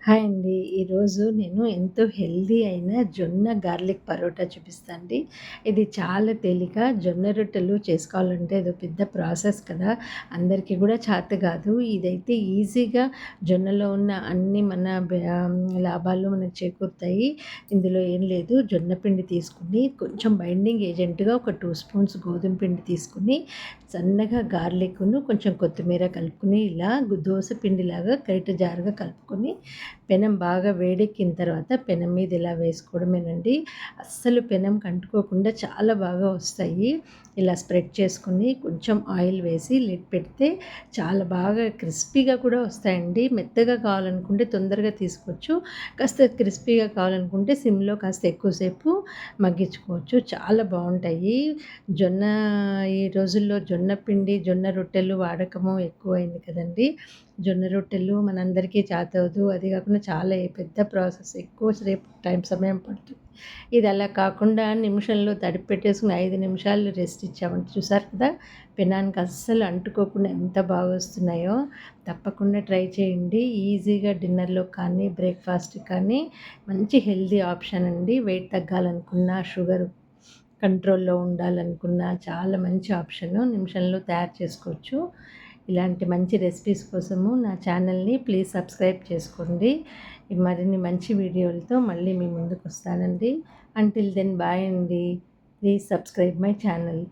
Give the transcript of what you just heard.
Hi అండి. ఈరోజు నేను ఎంతో హెల్తీ అయిన జొన్న గార్లిక్ పరోటా చూపిస్తా అండి. ఇది చాలా తేలిక. జొన్న రొట్టెలు చేసుకోవాలంటే అదో పెద్ద ప్రాసెస్ కదా! అందరికీ గూడా చేత గాదు. ఇదైతే ఈజీగా జొన్నలో ఉన్న అన్ని మన లాభాలు మనకు చేకూరుతాయి. ఇందులో ఏం లేదు, జొన్న పిండి తీసుకొని కొంచెం బైండింగ్ ఏజెంట్‌గా ఒక 2 స్పూన్స్ గోధుమ పిండి తీసుకొని, సన్నగా గార్లిక్‌ను కొంచెం కొత్తిమీర కలుపుకొని ఇలా దోస పిండిలాగా గరిటె జారుగా కలుపుకొని పెనం బాగా వేడెక్కిన తర్వాత పెనం మీద ఇలా వేసుకోవడమేనండి. అస్సలు పెనంకి అంటుకోకుండా చాలా బాగా వస్తాయి. ఇలా స్ప్రెడ్ చేసుకొని కొంచెం ఆయిల్ వేసి లిడ్ పెడితే చాలా బాగా క్రిస్పీగా కూడా వస్తాయండి. మెత్తగా కావాలనుకుంటే తొందరగా తీసుకోవచ్చు. కాస్త క్రిస్పీగా కావాలనుకుంటే సిమ్‌లో కాస్త ఎక్కువసేపు మగ్గించుకోవచ్చు. చాలా బావుంటాయి. జొన్న ఈ రోజుల్లో జొన్న పిండి, జొన్న రొట్టెలు వాడకము ఎక్కువైంది కదండీ! జొన్న రొట్టెలు మనందరికీ చేతవ్వదు. అది కాకుండా చాలా పెద్ద ప్రాసెస్. ఎక్కువ సేపు సమయం పడుతుంది. ఇది అలా కాకుండా నిమిషంలో తడిపి పెట్టేసుకొని 5 నిమిషాలు రెస్ట్ ఇచ్చామంటే చూసారు కదా! పెనానికి అస్సలు అంటుకోకుండా ఎంత బాగొస్తున్నాయో. తప్పకుండా ట్రై చేయండి. ఈజీగా డిన్నర్‌లో కానీ, బ్రేక్‌ఫాస్ట్‌కి కానీ మంచి హెల్తీ ఆప్షన్ అండి. వెయిట్ తగ్గాలనుకున్నా, షుగర్ కంట్రోల్‌లో ఉండాలనుకున్నా చాలా మంచి ఆప్షను. నిమిషంలో తయారు చేసుకోవచ్చు. ఇలాంటి మంచి రెసిపీస్ కోసము నా ఛానల్‌ని ప్లీజ్ సబ్స్క్రైబ్ చేసుకోండి. మరిన్ని మంచి వీడియోలతో మళ్ళీ మీ ముందుకొస్తానండి. అంటిల్ దెన్ బాయ్ అండి. Please subscribe my channel.